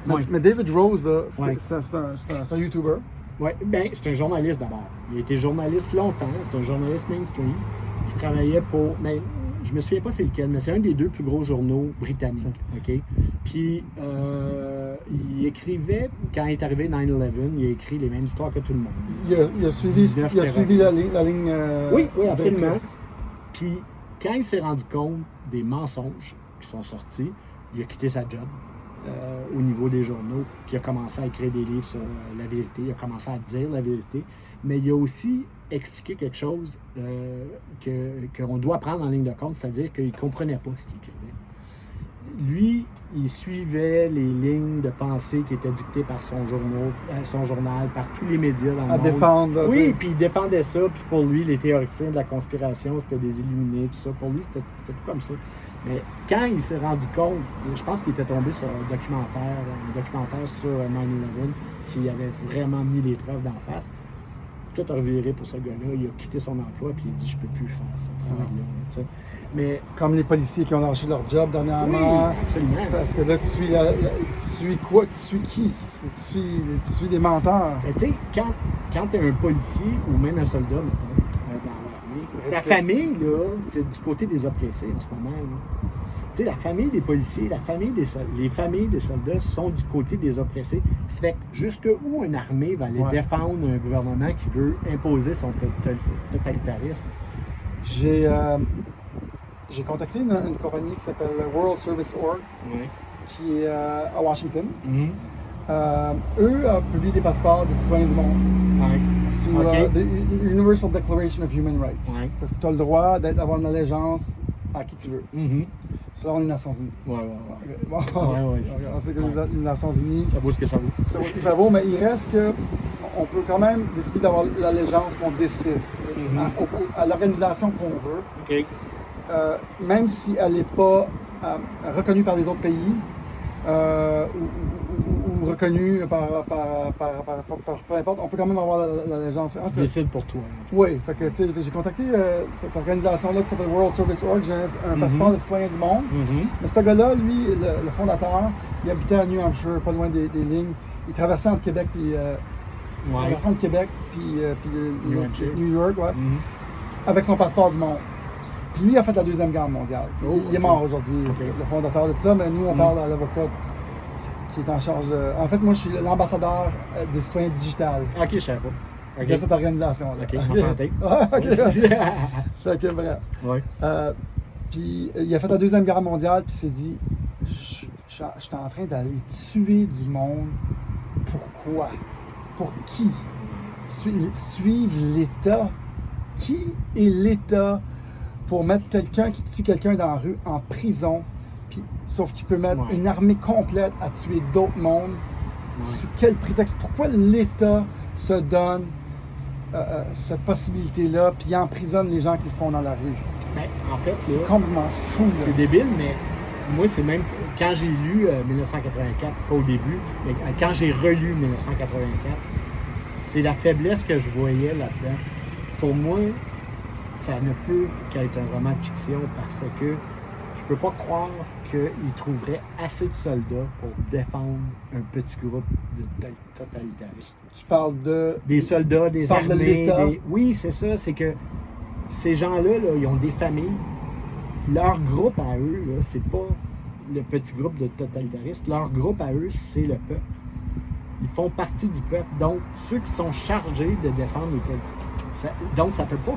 Mais David Rose, là, Ouais. c'est un YouTuber. Oui, bien, c'est un journaliste d'abord. Il a été journaliste longtemps, c'est un journaliste mainstream qui travaillait pour. Mais je me souviens pas c'est lequel, mais c'est un des deux plus gros journaux britanniques. OK? Puis il écrivait, quand il est arrivé 9/11, il a écrit les mêmes histoires que tout le monde. Il a suivi, 19 il a suivi la terroristes. ligne. Oui, absolument. directrice. Puis quand il s'est rendu compte des mensonges qui sont sortis, il a quitté sa job. Au niveau des journaux, puis il a commencé à écrire des livres sur la vérité, il a commencé à dire la vérité, mais il a aussi expliqué quelque chose qu'on doit prendre en ligne de compte, c'est-à-dire qu'il ne comprenait pas ce qu'il écrivait. Lui, il suivait les lignes de pensée qui étaient dictées par son journal, par tous les médias dans le À monde. défendre. Oui, puis il défendait ça, puis pour lui, les théoriciens de la conspiration, c'était des illuminés, tout ça. Pour lui, c'était tout comme ça. Mais quand il s'est rendu compte, je pense qu'il était tombé sur un documentaire sur 9/11 qui avait vraiment mis les preuves d'en face. Tout a reviré pour ce gars-là. Il a quitté son emploi puis il a dit « Je peux plus faire ce travail-là. » tu sais. Mais Comme les policiers qui ont lâché leur job dernièrement. oui, absolument. Parce que là, tu suis quoi? Tu suis qui? Tu suis des menteurs. Mais tu sais, quand tu es un policier ou même un soldat, mettons, dans l'armée, ta famille, là, c'est du côté des oppressés en ce moment. là. Tu sais, la famille des policiers, les familles des soldats sont du côté des oppressés. Ça fait que jusqu'où une armée va aller défendre un gouvernement qui veut imposer son totalitarisme? J'ai contacté une compagnie qui s'appelle World Service Org, Oui. qui est à Washington. Mm-hmm. Eux publient des passeports des citoyens du monde Ouais. sur Ok. the Universal Declaration of Human Rights. Ouais. Parce que tu as le droit d'avoir une allégeance à qui tu veux. Mm-hmm. Selon les Nations Unies. Ouais. Bon, Ouais, on sait que les Nations Unies, Ça vaut ce que ça vaut. ça vaut ce que ça vaut, mais il reste que on peut quand même décider d'avoir l'allégeance qu'on décide à l'organisation qu'on veut. OK. Même si elle n'est pas reconnue par les autres pays ou reconnue par peu importe, on peut quand même avoir l'allégeance. Tu décides pour toi. Oui, fait que, tu sais, j'ai contacté cette organisation-là qui s'appelle World Service Org, j'ai un passeport de citoyen du monde. Mm-hmm. Mais ce gars-là, lui, le fondateur, il habitait à New Hampshire, pas loin des lignes. Il traversait entre Québec puis New York, ouais, avec son passeport du monde. Puis lui, il a fait la Deuxième Guerre mondiale. Il est mort aujourd'hui, le fondateur de tout ça, mais nous, on parle à l'avocat qui est en charge de... En fait, moi, je suis l'ambassadeur des citoyens digitales OK, je savais pas. de cette organisation-là. OK, enchanté. Fait que, bref. Ouais. Puis il a fait la Deuxième Guerre mondiale, puis il s'est dit, je suis en train d'aller tuer du monde. Pourquoi? Pour qui? Suivre l'État. Qui est l'État pour mettre quelqu'un qui tue quelqu'un dans la rue en prison, puis, sauf qu'il peut mettre une armée complète à tuer d'autres mondes? Sur quel prétexte? Pourquoi l'État se donne cette possibilité-là, puis emprisonne les gens qui le font dans la rue? Ben, en fait, C'est complètement fou. Là. c'est débile, mais moi, c'est même quand j'ai lu 1984, pas au début, mais quand j'ai relu 1984, c'est la faiblesse que je voyais là-dedans. Pour moi, ça ne peut qu'être un roman de fiction parce que je peux pas croire qu'il trouverait assez de soldats pour défendre un petit groupe de totalitaristes. Tu parles de... Des soldats, des Tu parles de armées. l'État? Oui, c'est ça. C'est que ces gens-là, là, ils ont des familles. Leur groupe à eux, là, c'est pas le petit groupe de totalitaristes. Leur groupe à eux, c'est le peuple. Ils font partie du peuple. Donc, ceux qui sont chargés de défendre les totalitaristes. Donc, ça peut pas